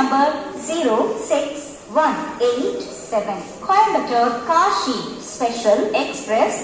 number 06187. Coimbatore Kashi Special Express.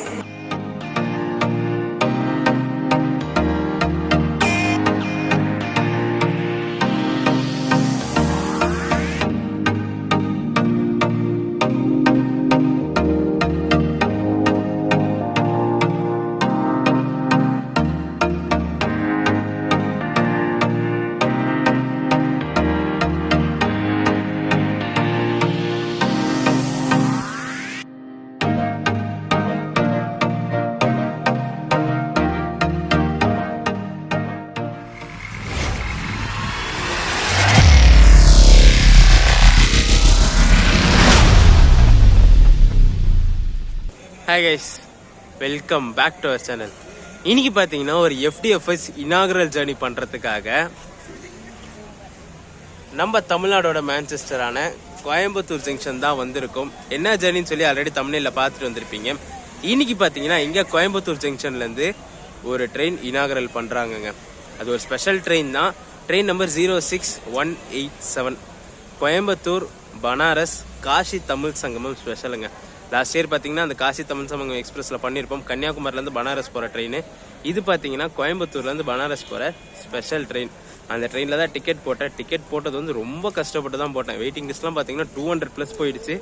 Hi guys, welcome back to our channel. இன்னைக்கு பார்த்தீங்கன்னா ஒரு FDFS inaugural journey பண்ணுறதுக்காக நம்ம தமிழ்நாடோட மேன்செஸ்டரான கோயம்புத்தூர் ஜங்ஷன் தான் வந்திருக்கோம். என்ன ஜர்னின்னு சொல்லி ஆல்ரெடி தமிழில் பார்த்துட்டு வந்திருப்பீங்க. இன்னைக்கு பார்த்தீங்கன்னா இங்கே கோயம்புத்தூர் ஜங்ஷன்லேருந்து ஒரு ட்ரெயின் இனாகுரல் பண்ணுறாங்கங்க. அது ஒரு ஸ்பெஷல் ட்ரெயின் தான். ட்ரெயின் நம்பர் 06187 கோயம்புத்தூர் பனாரஸ் காஷி தமிழ் சங்கமம் ஸ்பெஷலுங்க. லாஸ்ட் இயர் பார்த்தீங்கன்னா அந்த காசி தமிழ் சமங்கம் எக்ஸ்பிரஸில் பண்ணியிருப்போம். கன்னியாகுமரிலேருந்து பனாரஸ் போகிற ட்ரெயின். இது பார்த்தீங்கன்னா கோயம்புத்தூர்லேருந்து பனாரஸ் போகிற ஸ்பெஷல் ட்ரெயின். அந்த ட்ரெயினில் தான் டிக்கெட் போட்டேன். டிக்கெட் போட்டது வந்து ரொம்ப கஷ்டப்பட்டு தான் போட்டேன். வெயிட்டிங் லிஸ்ட்லாம் பார்த்தீங்கன்னா 200+ போயிடுச்சு.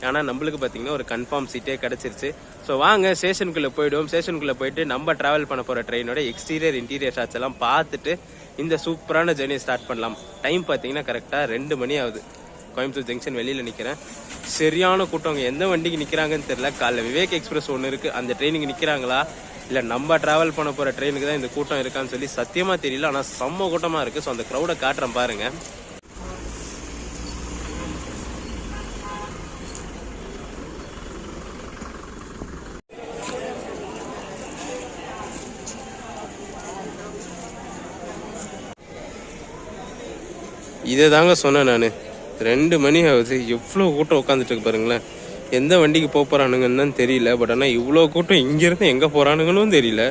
ஆனால் நம்மளுக்கு பார்த்தீங்கன்னா ஒரு கன்ஃபார்ம் சீட்டே கிடச்சிருச்சு. ஸோ வாங்க ஸ்டேஷனுக்குள்ளே போயிடுவோம். ஸ்டேஷனுக்குள்ளே போயிட்டு நம்ம ட்ராவல் பண்ண போகிற ட்ரெயினோட எக்ஸ்டீரியர் இன்டீரியர் ஷாட்ஸ் எல்லாம் பார்த்துட்டு இந்த சூப்பரான ஜர்னியை ஸ்டார்ட் பண்ணலாம். டைம் பார்த்தீங்கன்னா கரெக்டாக 2 மணி ஆகுது. கோயம்புத்தூர் ஜங்ஷன் வெளியில் நிற்கிறேன். சரியான கூட்டம். எந்த வண்டிக்கு நிற்கிறாங்கன்னு தெரியல. காலைல விவேக் எக்ஸ்பிரஸ் ஒன்று இருக்குது, அந்த ட்ரெயினுக்கு நிற்கிறாங்களா இல்லை நம்ம ட்ராவல் பண்ண போகிற ட்ரெயினுக்கு தான் இந்த கூட்டம் இருக்கான்னு சொல்லி சத்தியமாக தெரியல. ஆனால் செம்ம கூட்டமாக இருக்குது. ஸோ அந்த க்ரௌடை காட்டுறேன் பாருங்கள். இதை தாங்க சொன்னேன் நான். 2 மணி ஆகுது. எவ்வளோ கூட்டம் உட்காந்துட்டு இருக்கு பாருங்களேன். எந்த வண்டிக்கு போக போகிறானுங்கன்னு தான் தெரியல. பட் ஆனால் இவ்வளோ கூட்டம் இங்கேருந்து எங்கே போகிறானுங்கன்னு தெரியல.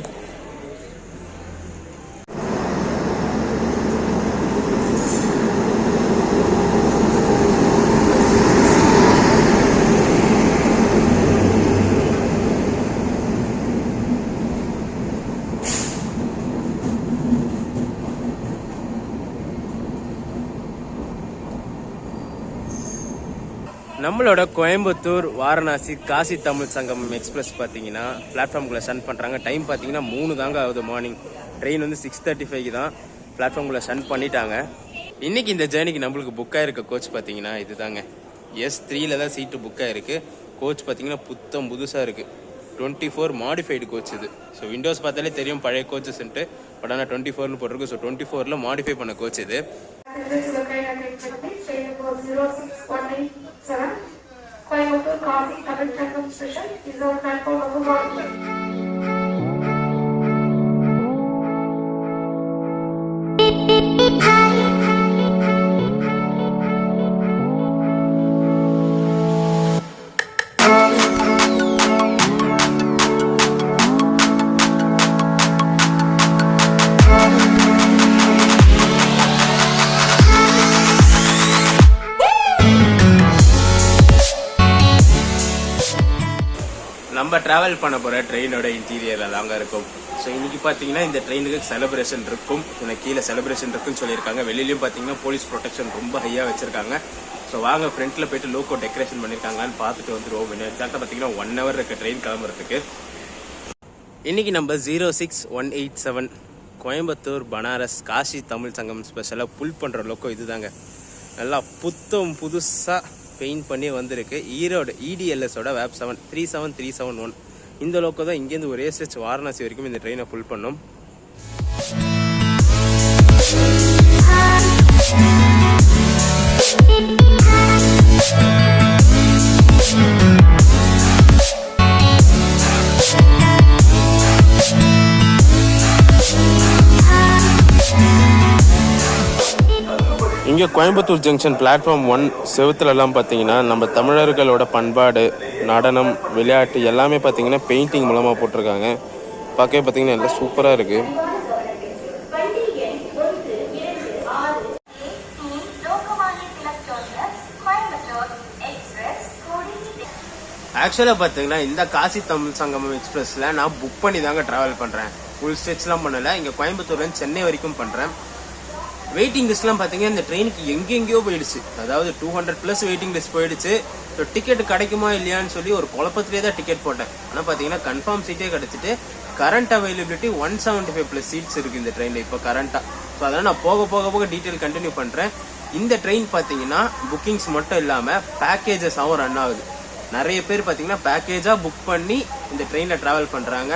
நம்மளோட கோயம்புத்தூர் வாரணாசி காசி தமிழ் சங்கமம் எக்ஸ்பிரஸ் பார்த்தீங்கன்னா பிளாட்ஃபார்முக்குள்ளே ஸ்டன் பண்ணுறாங்க. டைம் பார்த்தீங்கன்னா 3 தாங்க ஆகுது மார்னிங். ட்ரெயின் வந்து 6:35 தான் பிளாட்ஃபார்முக்குள்ளே ஸ்டன் பண்ணிட்டாங்க. இன்றைக்கி இந்த ஜேர்னிக்கு நம்மளுக்கு புக் ஆகிருக்க கோச் பார்த்தீங்கன்னா இது தாங்க. S3 தான் சீட்டு புக் ஆகிருக்கு. கோச் பார்த்தீங்கன்னா புதுசாக இருக்குது. 24 மாடிஃபைடு கோச் இது. ஸோ விண்டோஸ் பார்த்தாலே தெரியும் பழைய கோச்சஸ்ன்ட்டு. பட் ஆனால் 24னு போட்டிருக்கு. ஸோ 24ல் மாடிஃபை பண்ண கோச் இது. Coimbatore Kashi Tamil Sangam Station is on platform number 1. நம்ம ட்ராவல் பண்ண போகிற ட்ரெயினோட இன்டீரியரில் தாங்க இருக்கும். ஸோ இன்றைக்கி பார்த்தீங்கன்னா இந்த ட்ரெயினுக்கு செலிப்ரேஷன் இருக்கும். எனக்கு கீழே செலிப்ரேஷன் இருக்குன்னு சொல்லியிருக்காங்க. வெளியிலையும் பார்த்தீங்கன்னா போலீஸ் ப்ரொடெக்ஷன் ரொம்ப ஹையாக வச்சுருக்காங்க. ஸோ வாங்க ஃப்ரண்ட்டில் போய்ட்டு லோக்கோ டெக்கரேஷன் பண்ணியிருக்காங்களான்னு பார்த்துட்டு வந்துடுவோம். எக்ஸாக்டாக பார்த்தீங்கன்னா 1 hour இருக்குது ட்ரெயின் கிளம்புறதுக்கு. இன்றைக்கி நம்ம 06187 கோயம்புத்தூர் பனாரஸ் காசி தமிழ் சங்கம் ஸ்பெஷலாக புல் பண்ணுற லோக்கோ இது தாங்க. நல்லா புதுசாக பெயிண்ட் பண்ணி வந்திருக்கு. ஈரோடு EDLSோட WAP 37371 இந்த லோக்கோ தான் இங்கேருந்து ஒரு ASH வாரணாசி வரைக்கும் இந்த ட்ரெயினை புல் பண்ணோம். இங்கே கோயம்புத்தூர் ஜங்ஷன் பிளாட்ஃபார்ம் 1 செவுத்துலலாம் பார்த்தீங்கன்னா நம்ம தமிழர்களோட பண்பாடு, நடனம், விளையாட்டு எல்லாமே பார்த்தீங்கன்னா பெயிண்டிங் மூலமாக போட்டிருக்காங்க. பார்க்கவே பார்த்தீங்கன்னா எல்லாம் சூப்பராக இருக்குது. ஆக்சுவலா பாத்தீங்கன்னா இந்த காசி தமிழ் சங்கமம் எக்ஸ்பிரஸ்ல நான் புக் பண்ணி தாங்க டிராவல் பண்றேன். ஃபுல் ஸ்ட்ரெச்லாம் பண்ணல. இங்க கோயம்புத்தூர்ல இருந்து சென்னை வரைக்கும் பண்றேன். வெயிட்டிங் லிஸ்ட்லாம் பாத்தீங்கன்னா இந்த ட்ரெயினுக்கு எங்கெங்கயோ போயிடுச்சு. அதாவது 200+ வெயிட்டிங் லிஸ்ட் போயிடுச்சு. டிக்கெட் கிடைக்குமா இல்லையான்னு சொல்லி ஒரு குழப்பத்திலே தான் டிக்கெட் போட்டேன். ஆனா பாத்தீங்கன்னா கன்ஃபார்ம் சீட்டே கிடைச்சிட்டு கரண்ட் அவைலபிலிட்டி 175+ சீட்ஸ் இருக்கு இந்த ட்ரெயின்ல இப்போ கரண்டா. ஸோ அதனால நான் போக போக டீட்டெயில் கண்டினியூ பண்றேன். இந்த ட்ரெயின் பாத்தீங்கன்னா புக்கிங்ஸ் மட்டும் இல்லாம பேக்கேஜஸாவும் ரன் ஆகுது. நிறைய பேர் பாத்தீங்கன்னா பேக்கேஜா புக் பண்ணி இந்த ட்ரெயின்ல டிராவல் பண்றாங்க.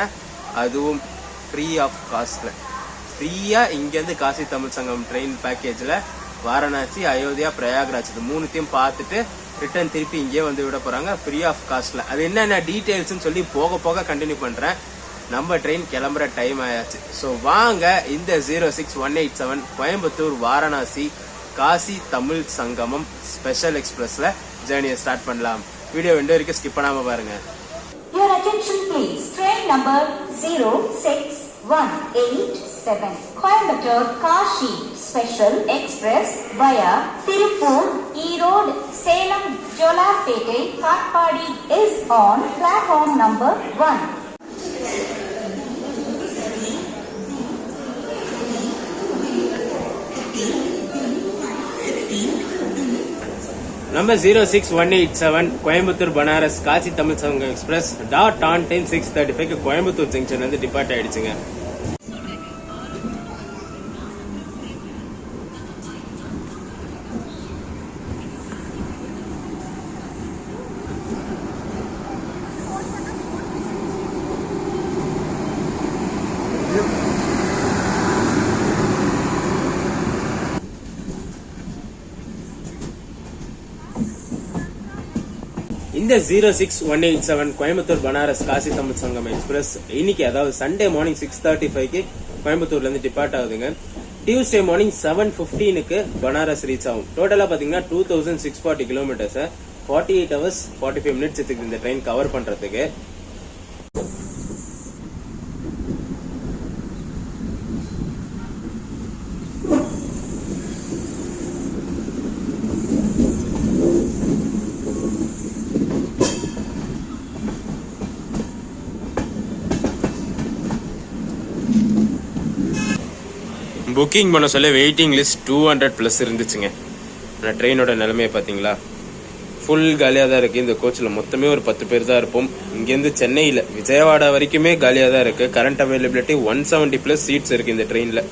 அதுவும் ஃப்ரீ ஆஃப் காஸ்ட்ல. ஃப்ரீயா இங்கேருந்து காசி தமிழ் சங்கம் ட்ரெயின் பேக்கேஜ்ல வாரணாசி, அயோத்தியா, பிரயாக்ராஜ் இது மூணுத்தையும் பார்த்துட்டு ரிட்டர்ன் திருப்பி இங்கே வந்து விட போறாங்க ஃப்ரீ ஆஃப் காஸ்ட்ல. அது என்னென்ன டீடைல்ஸ் சொல்லி போக போக கண்டினியூ பண்றேன். நம்ம ட்ரெயின் கிளம்புற டைம் ஆயாச்சு. ஸோ வாங்க இந்த 06187 கோயம்புத்தூர் வாரணாசி காசி தமிழ் சங்கமம் ஸ்பெஷல் எக்ஸ்பிரஸ்ல ஜேர்னியை ஸ்டார்ட் பண்ணலாம். வீடியோ ரெண்டு வரைக்கும் ஸ்கிப் பண்ணாம பாருங்க. Your attention please. Train number 06187 Coimbatore Kashi Special Express via Tirupur, Erode, Salem, Jolarpete, Katpadi is on platform number 1. Number 06187 Coimbatore Banaras Kashi Tamil Sangam express dot on time 6:35 Coimbatore ஜங்ஷன்ல இருந்து டிபார்ட் ஆயிடுச்சுங்க. இந்த 06187 கோயம்புத்தூர் பனாரஸ் காசி தமிழ் சங்கம் எக்ஸ்பிரஸ் இன்னைக்கு அதாவது சண்டே மார்னிங் 6:35 கோயம்புத்தூர்ல இருந்து டிபார்ட் ஆகுதுங்க. டியூஸ்டே மார்னிங் 7:15 பனாரஸ் ரீச் ஆகும். டோட்டலா பாத்தீங்கன்னா 2640 கிலோமீட்டர்ஸ் 48 hours 45 minutes எடுத்துக்கு இந்த ட்ரெயின் கவர் பண்றதுக்கு. புக்கிங் பண்ண சொல்ல வெயிட்டிங் லிஸ்ட் 200+ இருந்துச்சுங்க. ஆனால் ட்ரெயினோட நிலைமையை பார்த்தீங்களா, ஃபுல் காலியாக தான் இருக்குது. இந்த கோச்சில் மொத்தமே ஒரு 10 பேர் தான் இருப்போம். இங்கேருந்து சென்னையில் விஜயவாடா வரைக்குமே காலியாக தான் இருக்குது. கரண்ட் அவைலபிலிட்டி 170+ சீட்ஸ் இருக்குது இந்த ட்ரெயினில்.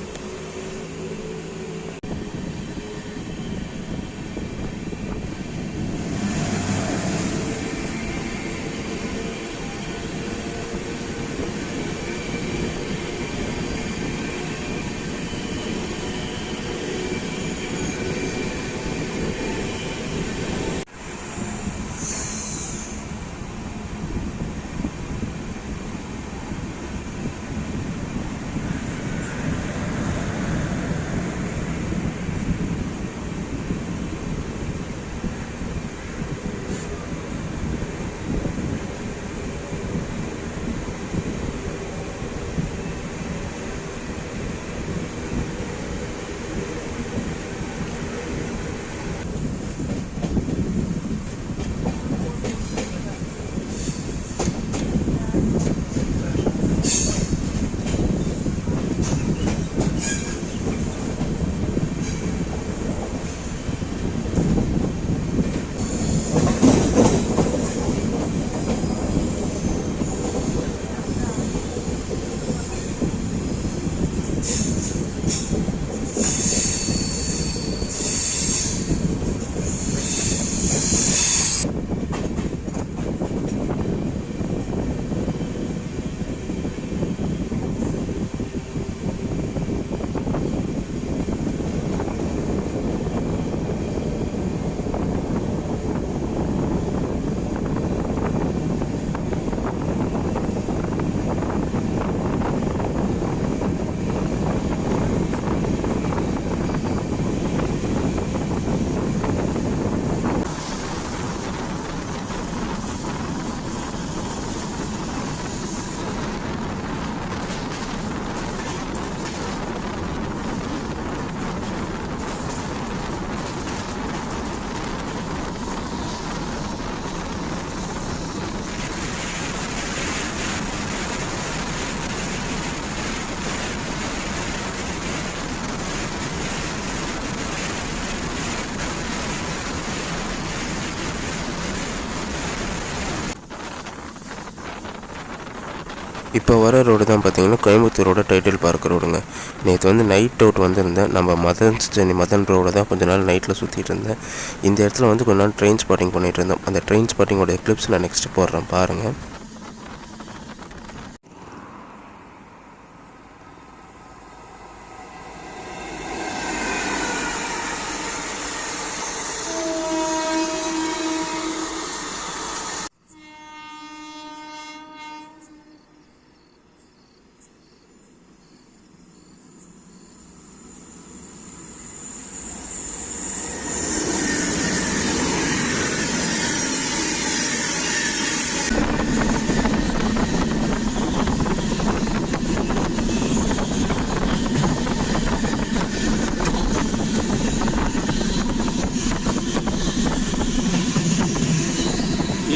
இப்போ வர ரோடு தான் பார்த்தீங்கன்னா கோயம்புத்தூரோட டைட்டில் பார்க் ரோடுங்க. நேற்று வந்து நைட் அவுட் வந்திருந்தேன். நம்ம மதன் ரோடு தான் கொஞ்ச நாள் நைட்டில் சுற்றிட்டு இருந்தேன். இந்த இடத்துல வந்து கொஞ்ச நாள் ட்ரெயின் ஸ்பாட்டிங் பண்ணிகிட்டு இருந்தோம். அந்த ட்ரெயின் ஸ்பாட்டிங்கோட கிளிப்ஸ் நான் நெக்ஸ்ட் போடுறேன் பாருங்கள்.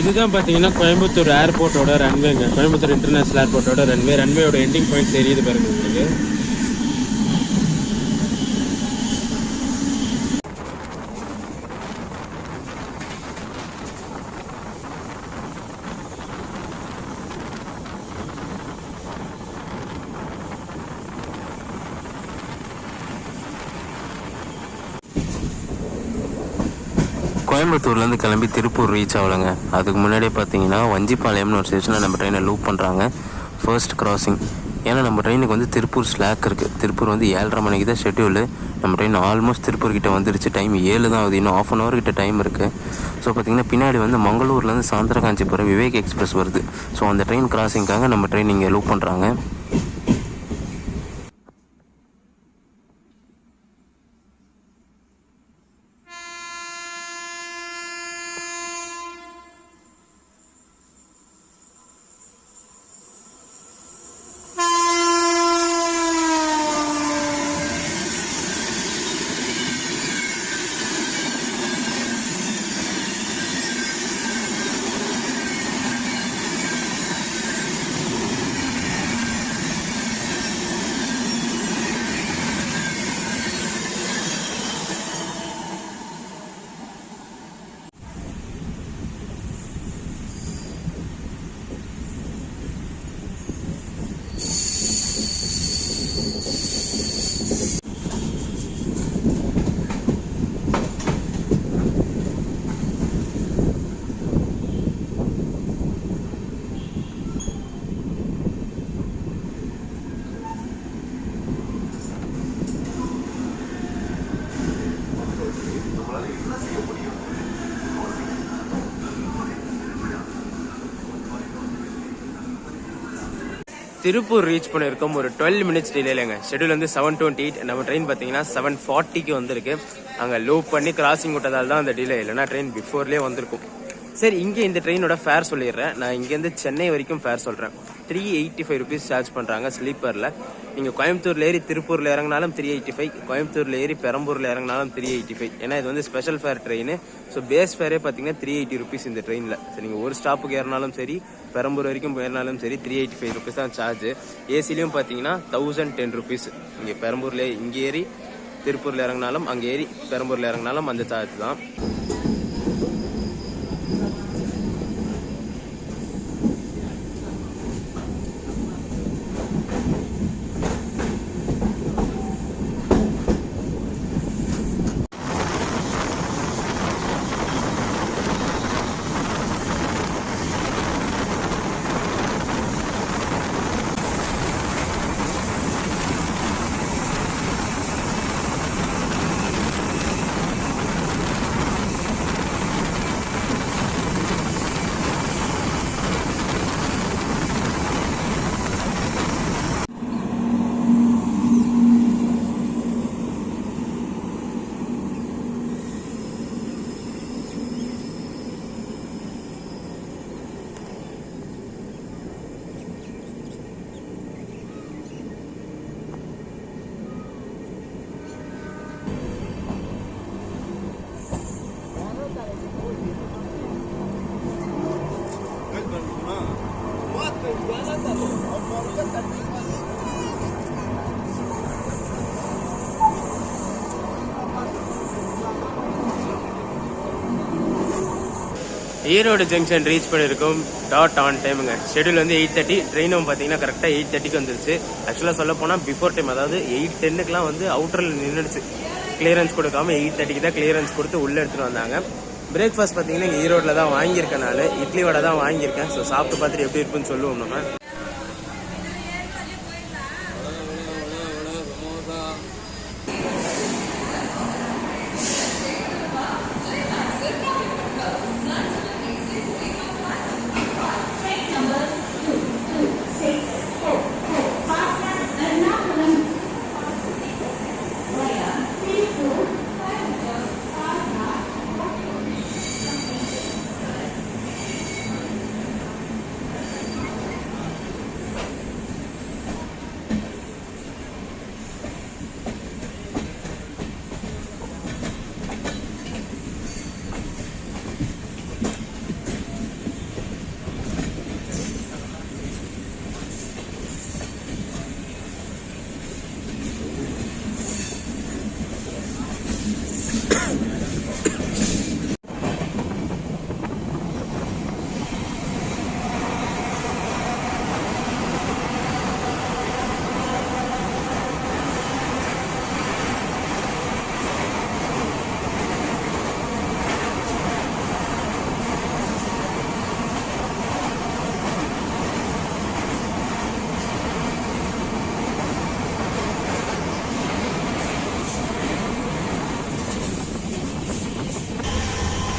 இதுதான் பார்த்தீங்கன்னா கோயம்புத்தூர் ஏர்போர்ட்டோட ரன்வேங்க. கோயம்புத்தூர் இன்டர்நேஷனல் ஏர்போர்ட்டோட ரன்வேயோட எண்டிங் பாயிண்ட் தெரியுது பாருங்க உங்களுக்கு. கோயம்புத்தூர்லேருந்து கிளம்பி திருப்பூர் ரீச் ஆகலைங்க. அதுக்கு முன்னாடியே பார்த்தீங்கன்னா வஞ்சிப்பாளையம்னு ஒரு ஸ்டேஷனில் நம்ம ட்ரெயினை லூப் பண்ணுறாங்க. First crossing. ஏன்னா நம்ம ட்ரெயினுக்கு வந்து திருப்பூர் ஸ்லாக் இருக்குது. திருப்பூர் வந்து 7:30 மணிக்கு தான் ஷெட்யூலு. நம்ம ட்ரெயின் ஆல்மோஸ்ட் திருப்பூர் கிட்ட வந்துருச்சு. டைம் 7 தான் ஆகுது. இன்னும் 1/2 hour கிட்ட டைம் இருக்குது. ஸோ பார்த்திங்கன்னா பின்னாடி வந்து மங்களூர்லேருந்து சாந்திரகாஞ்சி போகிற விவேக் எக்ஸ்பிரஸ் வருது. ஸோ அந்த ட்ரெயின் கிராசிங்காக நம்ம ட்ரெயின் இங்கே லூப் பண்ணுறாங்க. திருப்பூர் ரீச் பண்ணியிருக்கோம் ஒரு 12 minutes டிலேலங்க. ஷெட்யூல் வந்து 7:28. நம்ம ட்ரெயின் பார்த்தீங்கன்னா 7:40க்கு வந்திருக்கு. அங்கே லூப் பண்ணி கிராசிங் விட்டதால் தான் அந்த டிலே, இல்லைனா ட்ரெயின் பிஃபோர்லேயே வந்திருக்கும். சரி, இங்கே இந்த ட்ரெயினோட ஃபேர் சொல்லிடுறேன். நான் இங்கேருந்து சென்னை வரைக்கும் ஃபேர் சொல்கிறேன். 385 rupees சார்ஜ் பண்ணுறாங்க ஸ்லீப்பரில். நீங்கள் கோயம்புத்தூரில் ஏறி திருப்பூரில் இறங்கினாலும் 385, கோயம்புத்தூரில் ஏறி பெரம்பூரில் இறங்கினாலும் 385. ஏன்னா இது வந்து special fare train. So base ஃபேரே பார்த்தீங்கன்னா 380 rupees இந்த ட்ரெயினில். ஸோ நீங்கள் ஒரு ஸ்டாப்புக்கு ஏறினாலும் சரி, பெரம்பூர் வரைக்கும் ஏறினாலும் சரி 385 rupees தான் சார்ஜ். ஏசிலையும் பார்த்தீங்கன்னா 1010 rupees. இங்கே பெரம்பூரில் இங்கே ஏறி திருப்பூரில் இறங்கினாலும், அங்கே ஏறி பெரம்பூரில் இறங்கினாலும் அந்த சார்ஜ் தான். ஈரோடு ஜங்ஷன் ரீச் பண்ணியிருக்கோம் டாட் ஆன் டைமுங்க. ஷெடியூல் வந்து 8:30, ட்ரெயினும் பார்த்தீங்கன்னா கரெக்டாக 8:30க்கு வந்துருச்சு. ஆக்சுவலாக சொல்ல போனால் பிஃபோர் டைம், அதாவது 8:10க்குலாம் வந்து அவுட்டரில் நின்றுடுச்சு. கிளியரன்ஸ் கொடுக்காம 8:30க்கு தான் கிளியரன்ஸ் கொடுத்து உள்ளே எடுத்துகிட்டு வந்தாங்க. பிரேக்ஃபாஸ்ட் பார்த்தீங்கன்னா இங்கே ஈரோட்டில் தான் வாங்கியிருக்கேன். நான் இட்லி வடை தான் வாங்கியிருக்கேன். ஸோ சாப்பிட்டு பார்த்துட்டு எப்படி இருக்குன்னு சொல்லுவோம் நம்ம.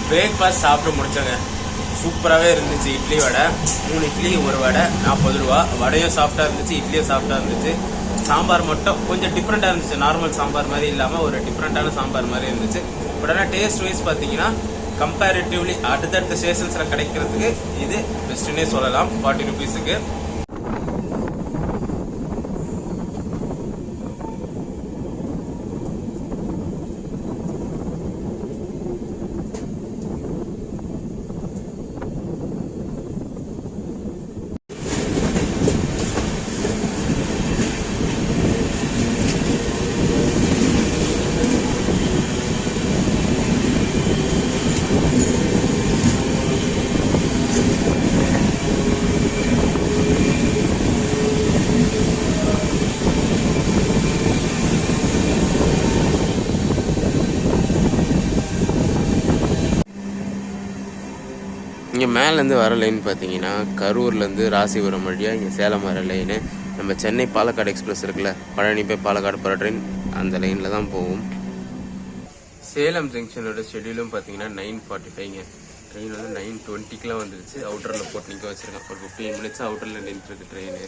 பிரேக்ஃபாஸ்ட் சாப்பிட்டு முடிச்சோங்க. சூப்பராகவே இருந்துச்சு. இட்லி வடை 3 இட்லி 1 வடை 40 ரூபா. வடையும் சாஃப்டாக இருந்துச்சு, இட்லியும் சாஃப்டாக இருந்துச்சு. சாம்பார் மட்டும் கொஞ்சம் டிஃப்ரெண்ட்டாக இருந்துச்சு. நார்மல் சாம்பார் மாதிரி இல்லாமல் ஒரு டிஃப்ரெண்ட்டான சாம்பார் மாதிரி இருந்துச்சு. பட் ஆனால் டேஸ்ட் வைஸ் பார்த்தீங்கன்னா கம்பேரிட்டிவ்லி அடுத்தடுத்த ஸ்டேஷன்ஸில் கிடைக்கிறதுக்கு இது பெஸ்ட்டுன்னே சொல்லலாம். 40 ருபீஸுக்கு. இங்கே மேலேருந்து வர லைன் பார்த்தீங்கன்னா கரூர்லேருந்து ராசிபுரம் வழியாக இங்கே சேலம் வர லைனு. நம்ம சென்னை பாலக்காடு எக்ஸ்பிரஸ் இருக்குல்ல, பழனி போய் பாலக்காடு போகிற ட்ரெயின் அந்த லைனில் தான் போகும். சேலம் ஜங்ஷனோட ஷெடியூலும் பார்த்தீங்கன்னா 9:45ங்க. ட்ரெயின் வந்து 9:20க்குலாம் வந்துருச்சு. அவுட்டரில் போட்டு நிற்க வச்சுருக்கேன். ஒரு 15 மினிட்ஸ் அவுட்டரில் நின்றுருக்கு ட்ரெயின்.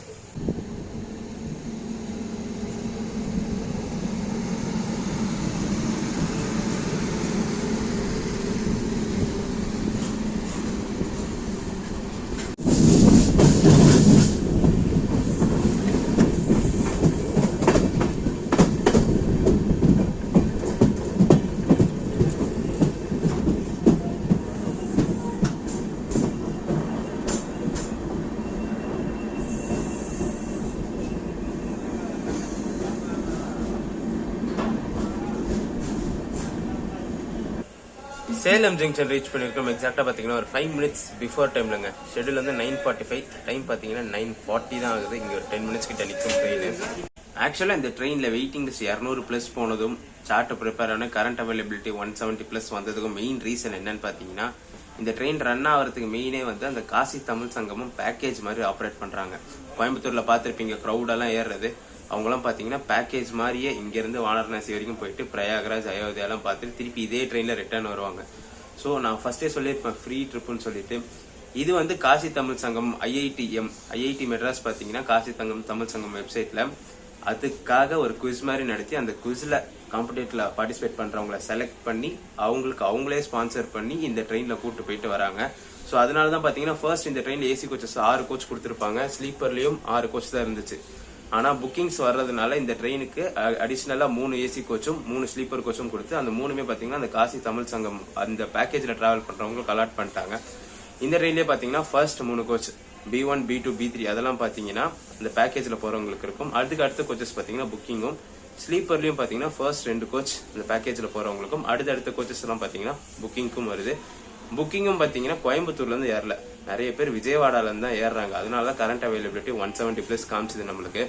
சேலம் ஜங்ஷன் ரீச் பண்ணியிருக்கோம். எக்ஸாக்டாக பார்த்தீங்கன்னா ஒரு 5 மினிட்ஸ் பிஃபோர் டைம்லங்க. ஷெடியூல் வந்து 9:45, டைம் பார்த்தீங்கன்னா 9:40 தான் ஆகுது. இங்கே ஒரு 10 மினிட்ஸ் கிட்ட நிற்கும் ட்ரெயின். ஆக்சுவலாக இந்த ட்ரெயினில் வெயிட்டிங் லிஸ்ட் 200+ போனதும், சார்ட் ப்ரிப்பேர் ஆன கரண்ட் அவைலபிலிட்டி 170+ வந்ததுக்கும் மெயின் ரீசன் என்னன்னு பார்த்தீங்கன்னா, இந்த ட்ரெயின் ரன் ஆகிறதுக்கு மெயினே வந்து அந்த காசி தமிழ் சங்கமும் பேக்கேஜ் மாதிரி ஆப்ரேட் பண்ணுறாங்க. கோயம்புத்தூரில் பார்த்துருப்பீங்க க்ரௌடெல்லாம் ஏறுறது. அவங்களாம் பார்த்தீங்கன்னா பேக்கேஜ் மாதிரியே இங்கேருந்து வாரணாசி வரைக்கும் போயிட்டு பிரயாகராஜ் அயோத்தியாலாம் பார்த்துட்டு திருப்பி இதே ட்ரெயினில் ரிட்டர்ன் வருவாங்க. ஸோ நான் ஃபர்ஸ்டே சொல்லியிருப்பேன் ஃப்ரீ ட்ரிப்புன்னு சொல்லிட்டு. இது வந்து காசி தமிழ் சங்கம் ஐஐடி மெட்ராஸ் பார்த்தீங்கன்னா காசி தமிழ் சங்கம் வெப்சைட்டில் அதுக்காக ஒரு குவிஸ் மாதிரி நடத்தி அந்த குவிஸில் காம்படிட்டிவ்ல பார்ட்டிசிபேட் பண்ணுறவங்கள செலக்ட் பண்ணி அவங்களுக்கு அவங்களே ஸ்பான்சர் பண்ணி இந்த ட்ரெயினில் கூப்பிட்டு போயிட்டு வராங்க. ஸோ அதனால தான் பார்த்தீங்கன்னா ஃபர்ஸ்ட் இந்த ட்ரெயினில் ஏசி கோச்சஸ் 6 கோச் கொடுத்துருப்பாங்க. ஸ்லீப்பர்லேயும் 6 கோச் தான் இருந்துச்சு. ஆனால் புக்கிங்ஸ் வர்றதுனால இந்த ட்ரெயினுக்கு அடிஷ்னலாக 3 ஏசி கோச்சும் 3 ஸ்லீப்பர் கோச்சும் கொடுத்து அந்த 3மே பார்த்தீங்கன்னா அந்த காசி தமிழ் சங்கம் அந்த பேக்கேஜில் ட்ராவல் பண்ணுறவங்களுக்கு அலாட் பண்ணிட்டாங்க. இந்த ட்ரெயின்லேயே பார்த்தீங்கன்னா first 3 coach B1, B2, B3 அதெல்லாம் பார்த்தீங்கன்னா இந்த பேக்கேஜில் போகிறவங்களுக்கு இருக்கும். அதுக்கு அடுத்த கோச்சஸ் பார்த்தீங்கன்னா புக்கிங்கும், ஸ்லீப்பர்லையும் பார்த்தீங்கன்னா ஃபர்ஸ்ட் 2 கோச் இந்த பேக்கேஜில் போகிறவங்களுக்கும், அடுத்த கோச்சஸ் எல்லாம் பார்த்தீங்கன்னா புக்கிங்க்கும் வருது. புக்கிங்கும் பார்த்தீங்கன்னா கோயம்புத்தூர்லேருந்து ஏறல, நிறைய பேர் விஜயவாடாலேருந்து தான் ஏறுறாங்க. அதனால தான் கரண்ட் அவைலபிலிட்டி 170+ காமிச்சுது நம்மளுக்கு.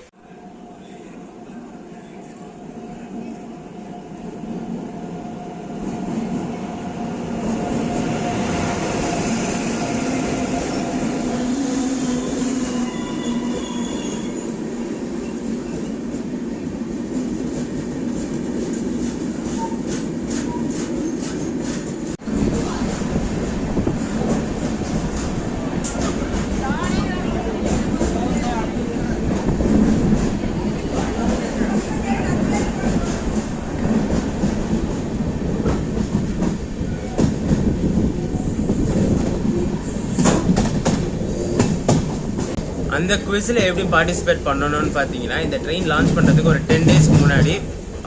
அந்த குவிஸில் எப்படி பார்ட்டிசிபேட் பண்ணணும்னு பார்த்தீங்கன்னா, இந்த ட்ரெயின் லான்ச் பண்ணுறதுக்கு ஒரு 10 டேஸ்க்கு முன்னாடி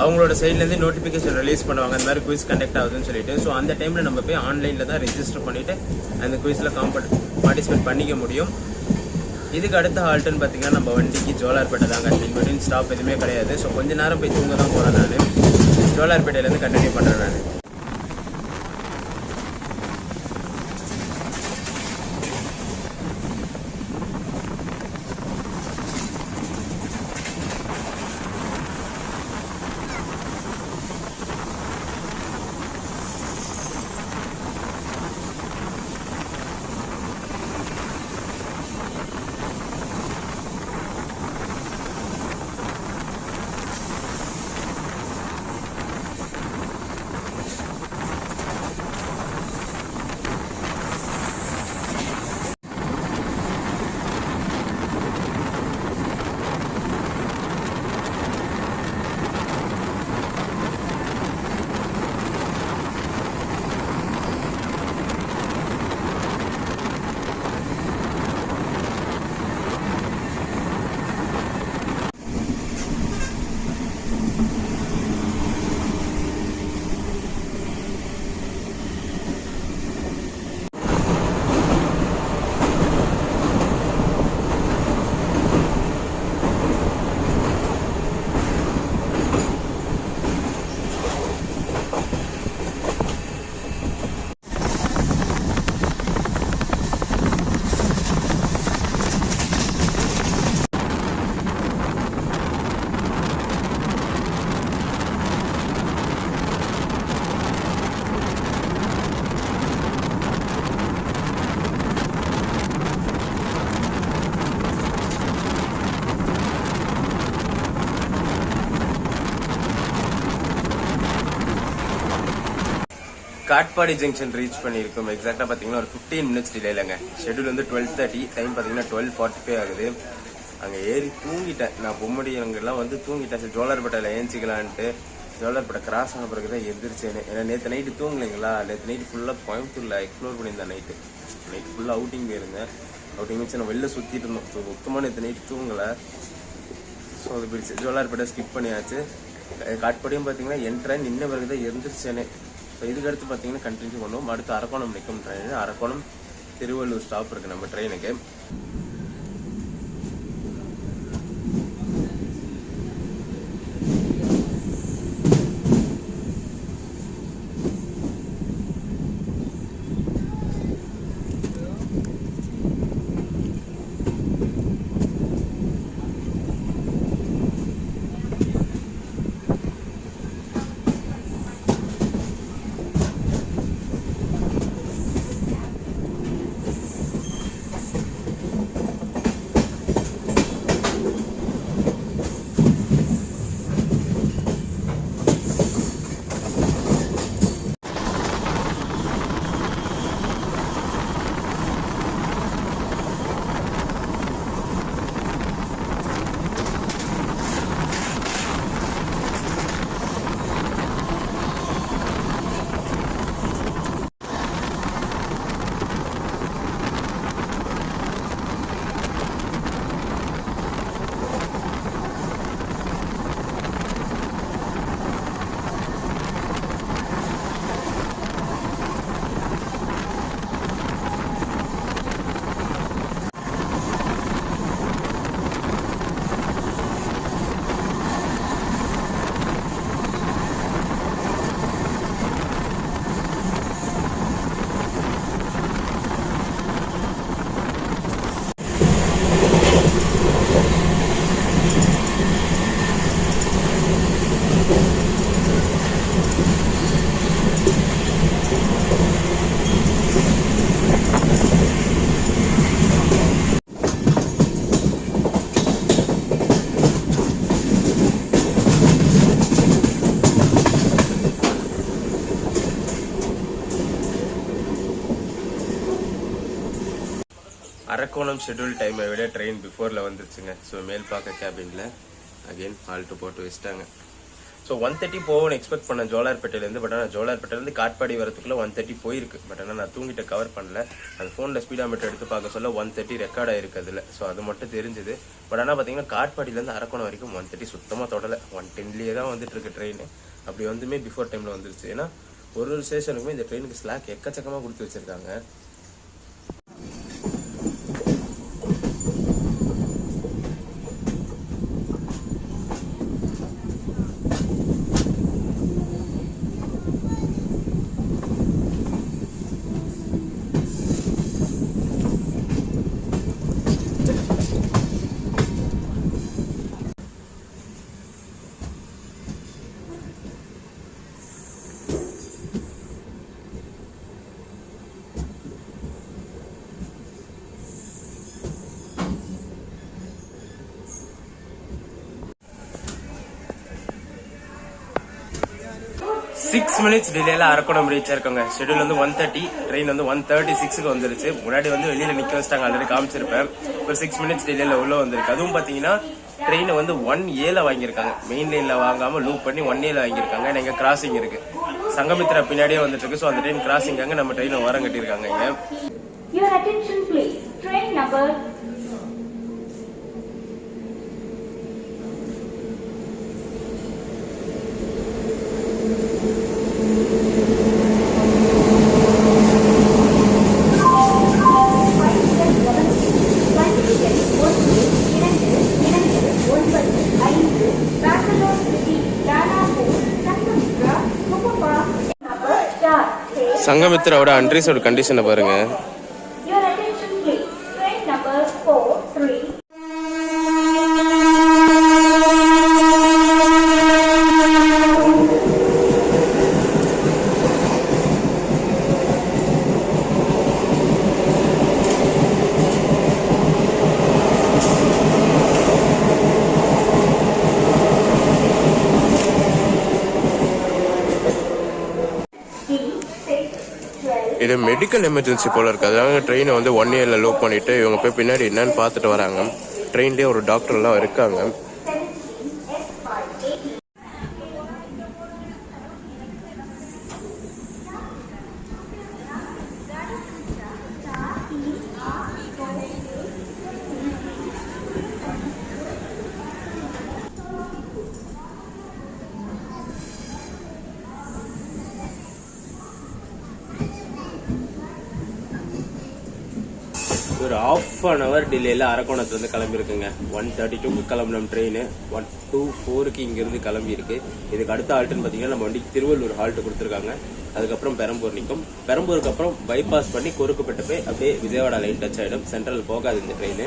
அவங்களோட சைட்லேருந்து நோட்டிஃபிகேஷன் ரிலீஸ் பண்ணுவாங்க, அந்த மாதிரி குவிஸ் கண்டக்ட் ஆகுதுன்னு சொல்லிட்டு. ஸோ அந்த டைமில் நம்ம போய் ஆன்லைனில் தான் ரெஜிஸ்டர் பண்ணிவிட்டு அந்த குவிஸில் பார்ட்டிசிபேட் பண்ணிக்க முடியும். இதுக்கு அடுத்த ஹால்ட்டுன்னு பார்த்தீங்கன்னா நம்ம வண்டிக்கு ஜோலார்பேட்டை தாங்க. இன்வெர்டின் ஸ்டாப் எதுவுமே கிடையாது. ஸோ கொஞ்ச நேரம் போய் தூங்க தான் போகிறேன் நான். ஜோலார்பேட்டையிலேருந்து கண்டினியூ பண்ணுறேன் நான். காட்பாடி ஜங்ஷன் ரீச் பண்ணியிருக்கோம். எக்ஸாக்டாக பார்த்தீங்கன்னா ஒரு 15 மினிட்ஸ் டிலே இல்லைங்க. ஷெட்யூல் வந்து 12:30, டைம் பார்த்தீங்கன்னா 12:45 ஆகுது. அங்கே ஏறி தூங்கிட்டேன் நான். பொம்மடி அங்கெல்லாம் வந்து தூங்கிட்டேன். சரி ஜோலார்பேட்டையில் ஏஞ்சிக்கலான்ட்டு ஜோலார்பேட்டை கிராஸ் ஆன பிறகு தான் எந்திரிச்சேன்னு. ஏன்னா நேற்று நைட்டு தூங்கலைங்களா. நேற்று நைட்டு ஃபுல்லாக கோயம்புத்தூரில் எக்ஸ்ப்ளோர் பண்ணியிருந்தேன். நைட்டு ஃபுல்லாக அவுட்டிங் போயிருந்தேன். அவுட்டிங் வச்சு நான் வெளில சுற்றிட்டு இருந்தோம். ஸோ சுத்தமாக நேற்று நைட்டு தூங்கலை. ஸோ அது பிடிச்சி ஜோலார்பேட்டை ஸ்கிப் பண்ணியாச்சு. காட்பாடியும் பார்த்தீங்கன்னா என்ட்ரன் இன்ன பிறகு தான் எந்திரிச்சேனே. ஸோ இதுக்கு அடுத்து பார்த்தீங்கன்னா கண்டினியூ பண்ணுவோம். அடுத்து அரக்கோணம் நிற்கும் ட்ரெயின். அரக்கோணம் திருவள்ளூர் ஸ்டாப் இருக்குது நம்ம ட்ரெயினுக்கு. அரக்கோணம் ஷெட்யூல் டைமை விட ட்ரெயின் பிஃபோரில் வந்துருச்சுங்க. ஸோ மேல்பாக்க கேபினில் அகெயின் ஹால்ட்டு போட்டு வச்சுட்டாங்க. ஸோ 1:30 போகணும்னு எக்ஸ்பெக்ட் பண்ண ஜோலார்பேட்டையிலேருந்து. பட் ஆனால் ஜோலார்பேட்டையிலேருந்து காட்பாடி வரதுக்குள்ளே 1:30 போயிருக்கு. பட் ஆனால் நான் தூங்கிட்ட கவர் பண்ணல. அது ஃபோனில் ஸ்பீடாமீட்டர் எடுத்து பார்க்க சொல்ல 1:30 ரெக்கார்ட் ஆயிருக்கு அதில். ஸோ அது மட்டும் தெரிஞ்சுது. பட் ஆனால் பார்த்தீங்கன்னா காட்பாடியிலேருந்து அரக்கோணம் வரைக்கும் 1:30 சுத்தமாக தொடலை. 1:10 தான் வந்துட்டு இருக்கு ட்ரெயின். அப்படி வந்துமே பிஃபோர் டைமில் வந்துருச்சு. ஏன்னா ஒரு ஸ்டேஷனுக்குமே இந்த ட்ரெயினுக்கு ஸ்லாக் எக்கச்சக்கமாக கொடுத்து வச்சிருக்காங்க. 6 minutes டிலேல அரக்கோணம் ரீச் ஆயிருக்காங்க. ஷெட்யூல் வந்து 1:30, ட்ரெயின் வந்து 1:36க்கு வந்துருச்சு. முன்னாடி வந்து வெளியில நிக்க வச்சிட்டாங்க, ஆல்ரெடி காமிச்சிருப்பேன். ஒரு 6 minutes டிலேல உள்ள வந்திருக்கு. அதுவும் பாத்தீங்கன்னா ட்ரெயின் வந்து 1A வாங்கியிருக்காங்க. மெயின் லைன்ல வாங்காம லூப் பண்ணி 1A வாங்கியிருக்காங்க. எங்க கிராசிங் இருக்கு, சங்கமித்ரா பின்னாடியே வந்துட்டு இருக்கு. ஸோ அந்த ட்ரெயின் கிராசிங்காக நம்ம ட்ரெயினை ஓரம் கட்டியிருக்காங்க இங்க. Your attention please. Train number சங்கமித்ராவோட அண்ட்ரீஸோட கண்டிஷனை பாருங்க. Your attention please. Train number 43. இது மெடிக்கல் எமர்ஜென்சி போல இருக்கு. அதனால ட்ரெயினை வந்து 1Aல லோக் பண்ணிட்டு இவங்க போய் பின்னாடி என்னன்னு பார்த்துட்டு வராங்க. ட்ரெயின்லேயே ஒரு டாக்டர் எல்லாம் இருக்காங்க. ஒரு 1/2 hour டிலேல அரக்கோணத்துல இருந்து கிளம்பிருக்குங்க. 1:32க்கு கிளம்பின ட்ரெயின் 1:24க்கு இங்கிருந்து கிளம்பி இருக்கு. இதுக்கு அடுத்த ஹால்ட்னு பாத்தீங்கன்னா நம்ம வண்டிக்கு திருவள்ளூர் ஹால்ட் கொடுத்துருக்காங்க. அதுக்கப்புறம் பெரம்பூர் நிற்கும். பெரம்பூருக்கு அப்புறம் பைபாஸ் பண்ணி கொருக்குப்பேட்டை போய் அப்படியே விஜயவாடா லைன் டச் ஆயிடும். சென்ட்ரல் போகாது இந்த ட்ரெயின்.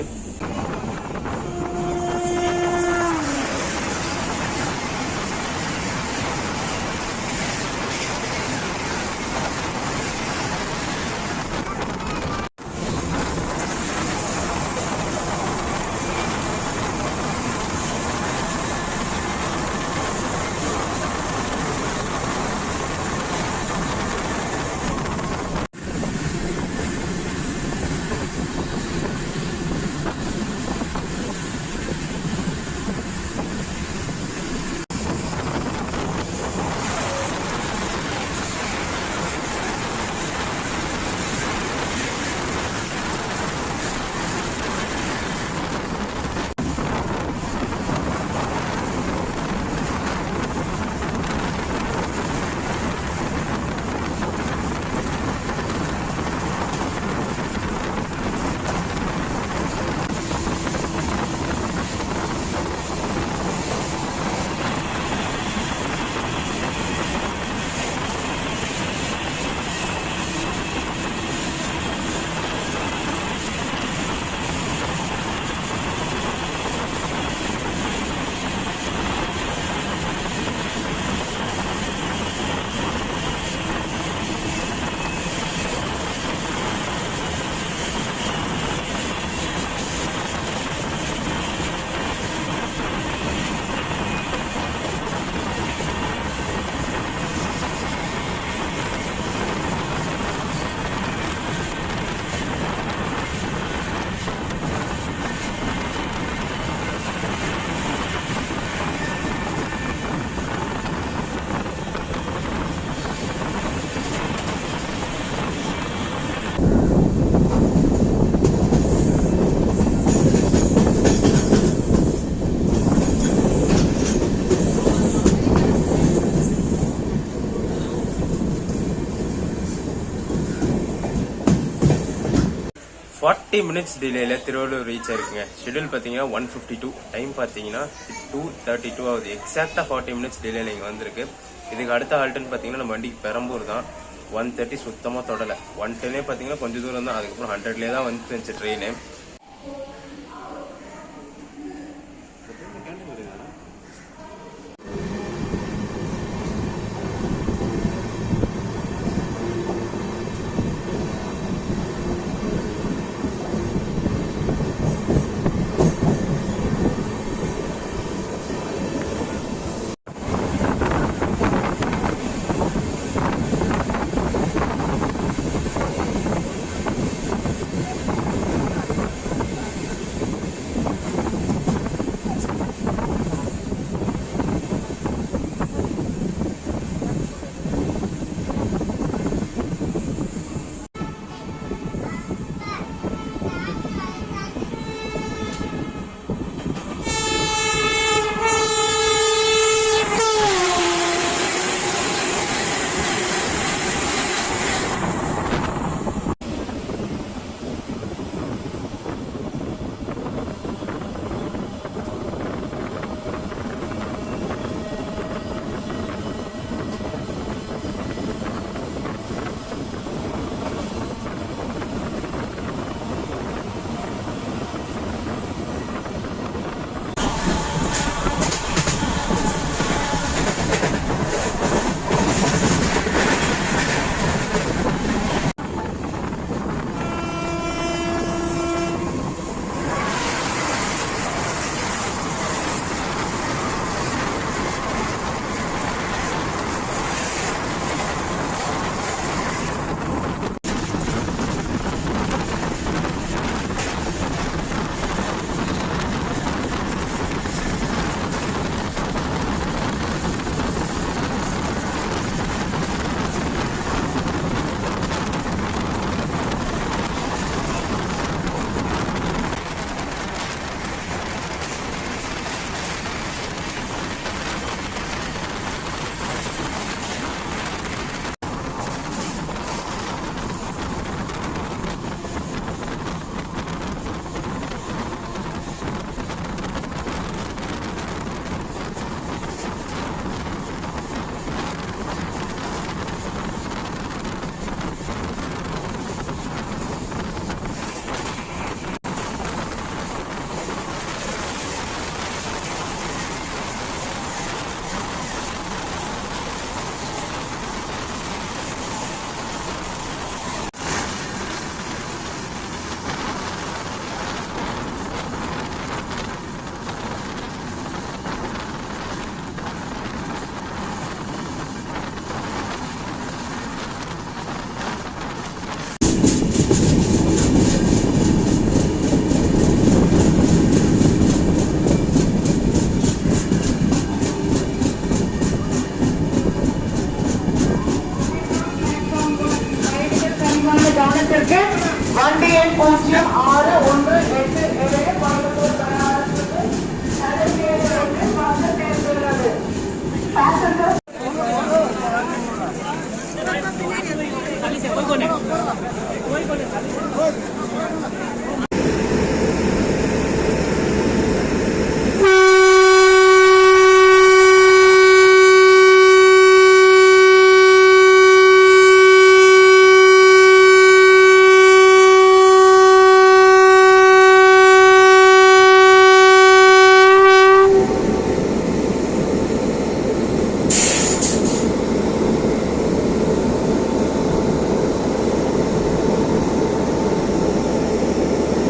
40 மினிட்ஸ் டிலேல திருவள்ளூர் ரீச் ஆயிருக்குங்க. ஷெட்யூல் பார்த்தீங்கன்னா 1:52, டைம் பார்த்தீங்கன்னா 2:32 ஆகுது. எக்ஸாக்டா 40 மினிட்ஸ் டிலேல இங்கே வந்திருக்கு. இதுக்கு அடுத்த ஹால்ட்டுன்னு பார்த்தீங்கன்னா நம்ம வண்டிக்கு பெரம்பூர் தான். 1:30 சுத்தமாக தொடலை. 1:10 பார்த்தீங்கன்னா கொஞ்சம் தூரம் தான். அதுக்கப்புறம் 100லேயே தான் வந்துருந்துச்சு ட்ரெயின். வண்டி எண் 0687 Thank you.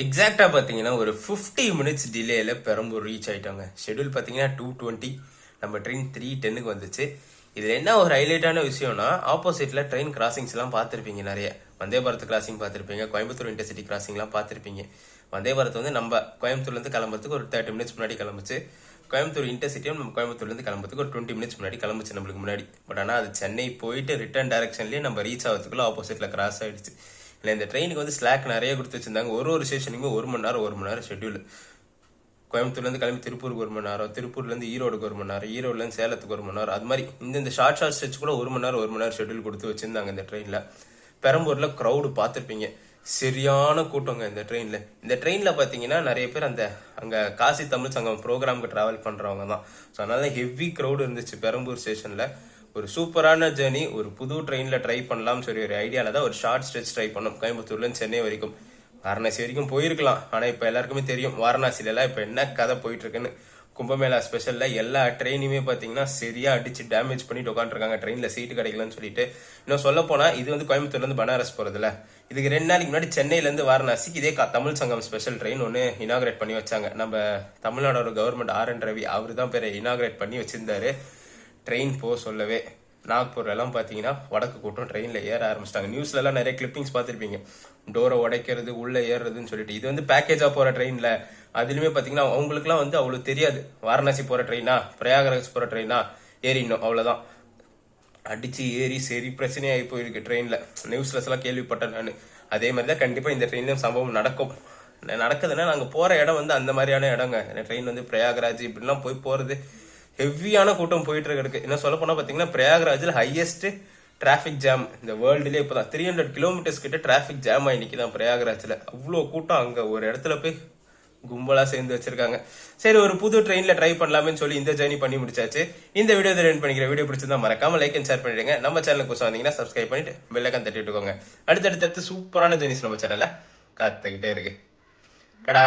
எக்ஸாக்டா பாத்தீங்கன்னா ஒரு 50 மினிட்ஸ் டிலேல பெரம்பூர் ரீச் ஆயிட்டாங்க. ஷெட்யூல் பாத்தீங்கன்னா 2:20, நம்ம ட்ரெயின் 3:10க்கு வந்துச்சு. இதுல என்ன ஒரு ஹைலைட்டான விஷயம்னா, ஆப்போசிட்ல ட்ரெயின் கிராசிங்ஸ் எல்லாம் பார்த்திருப்பீங்க. நிறைய வந்தே பாரத் கிராசிங் பார்த்திருப்பீங்க, கோயம்புத்தூர் இன்டர்சிட்டி கிராசிங் எல்லாம் பார்த்திருப்பீங்க. வந்தே பாரத் வந்து நம்ம கோயம்புத்தூர்ல இருந்து கிளம்புறதுக்கு ஒரு 30 மினிட்ஸ் முன்னாடி கிளம்புச்சு. கோயம்புத்தூர் இன்டர்சிட்டியும் நம்ம கோயம்புத்தூர்ல இருந்து கிளம்புறதுக்கு ஒரு 20 மினிட்ஸ் முன்னாடி கிளம்புச்சு நம்மளுக்கு முன்னாடி. பட் ஆனா அது சென்னை போயிட்டு ரிட்டர்ன் டைரக்ஷன்லயே நம்ம ரீச் ஆகிறதுக்குள்ள ஆப்போசிட்ல கிராஸ் ஆயிடுச்சு. இல்லை இந்த ட்ரெயினுக்கு வந்து ஸ்லாக் நிறைய கொடுத்து வச்சிருந்தாங்க. ஒரு ஸ்டேஷனுக்குமே 1 மணி நேரம் ஷெட்யூல். கோயம்புத்தூர்லேருந்து கிளம்பி திருப்பூருக்கு 1 மணி நேரம், திருப்பூர்லேருந்து ஈரோடுக்கு 1 மணி நேரம், ஈரோடுலேருந்து சேலத்துக்கு 1 மணி நேரம், அது மாதிரி இந்த ஷார்ட் ஸ்ட்ரெச் கூட 1 மணி நேரம் ஷெட்யூல் கொடுத்து வச்சிருந்தாங்க இந்த ட்ரெயினில். பெரம்பூர்ல க்ரௌடு பார்த்துருப்பீங்க, சரியான கூட்டங்க இந்த ட்ரெயின்ல. இந்த ட்ரெயின்ல பாத்தீங்கன்னா நிறைய பேர் அங்க காசி தமிழ் சங்கம் ப்ரோக்ராமுக்கு டிராவல் பண்றவங்க தான். ஸோ அதனால ஹெவி க்ரௌடு இருந்துச்சு பெரம்பூர் ஸ்டேஷன்ல. ஒரு சூப்பரான ஜேர்னி, ஒரு புது ட்ரெயின்ல ட்ரை பண்ணலாம்னு சொல்லி ஒரு ஐடியால தான் ஒரு ஷார்ட் ஸ்ட்ரெச் ட்ரை பண்ணோம். கோயம்புத்தூர்ல இருந்து சென்னை வரைக்கும், வாரணாசி வரைக்கும் போயிருக்கலாம். ஆனா இப்ப எல்லாருக்குமே தெரியும் வாரணாசில எல்லாம் இப்ப என்ன கதை போயிட்டு இருக்குன்னு. கும்பமேளா ஸ்பெஷல்ல எல்லா ட்ரெயினுமே பாத்தீங்கன்னா சரியா அடிச்சு டேமேஜ் பண்ணிட்டு உட்காந்துருக்காங்க, ட்ரெயின்ல சீட்டு கிடைக்கலன்னு சொல்லிட்டு. இன்னும் சொல்ல போனா இது வந்து கோயம்புத்தூர்ல இருந்து பனாரஸ் போறதுல, இதுக்கு 2 நாளைக்கு முன்னாடி சென்னையில இருந்து வாரணாசிக்கு இதே தமிழ் சங்கம் ஸ்பெஷல் ட்ரெயின் ஒன்னு இனாகிரேட் பண்ணி வச்சாங்க. நம்ம தமிழ்நாடோட கவர்மெண்ட் RN ரவி அவரு தான் பேரை இனாகிரேட் பண்ணி வச்சிருந்தாரு. ட்ரெயின் போ சொல்லவே நாக்பூர்ல எல்லாம் பாத்தீங்கன்னா வடக்கு கூட்டம் ட்ரெயின்ல ஏற ஆரம்பிச்சிட்டாங்க. நியூஸ்ல எல்லாம் நிறைய கிளிப்பிங்ஸ் பாத்திருப்பீங்க, டோரை உடைக்கிறது உள்ள ஏறுறதுன்னு சொல்லிட்டு. இது வந்து பேக்கேஜா போற ட்ரெயின்ல, அதுலயுமே பாத்தீங்கன்னா அவங்களுக்கு எல்லாம் வந்து அவ்வளவு தெரியாது. வாரணாசி போற ட்ரெயினா பிரயாகராஜ் போற ட்ரெயினா ஏறினோம், அவ்வளவுதான். அடிச்சு ஏறி சரி பிரச்சனையாகி போயிருக்கு ட்ரெயின்ல. நியூஸ்ல எல்லாம் கேள்விப்பட்டேன் நான். அதே மாதிரிதான் கண்டிப்பா இந்த ட்ரெயின்லயும் சம்பவம் நடக்குதுன்னா நாங்க போற இடம் வந்து அந்த மாதிரியான இடங்க. ட்ரெயின் வந்து பிரயாகராஜ் இப்படிலாம் போறது ஹெவியான கூட்டம் போயிட்டு இருக்கு. என்ன சொல்ல போனா பாத்தீங்கன்னா பிரயாகராஜ்ல ஹையஸ்ட் டிராபிக் ஜாம் இந்த வேர்ல்டுலயே இப்பதான் 300 கிலோமீட்டர்ஸ் கிட்ட டிராபிக் ஜாம் ஆகி நிக்குதான் பிரயாகராஜ்ல. அவ்வளவு கூட்டம் அங்க ஒரு இடத்துல போய் கும்பலா சேர்ந்து வச்சிருக்காங்க. சரி, ஒரு புது ட்ரெயின்ல ட்ரை பண்ணலாமே சொல்லி இந்த ஜர்னி பண்ணி முடிச்சாச்சு. இந்த வீடியோ எண்ட் பண்ணிக்கிற வீடியோ பிடிச்சிருந்தா மறக்காம லைக் அண்ட் ஷேர் பண்ணிடுங்க. நம்ம சேனலுக்கு புதுசா வந்தீங்கன்னா சப்ஸ்கிரைப் பண்ணிட்டு பெல் ஐகான் தட்டி விட்டுக்கோங்க. அடுத்தடுத்து சூப்பரான ஜர்னிஸ் நம்ம சேனல்ல காத்துக்கிட்டே இருக்கு. கடா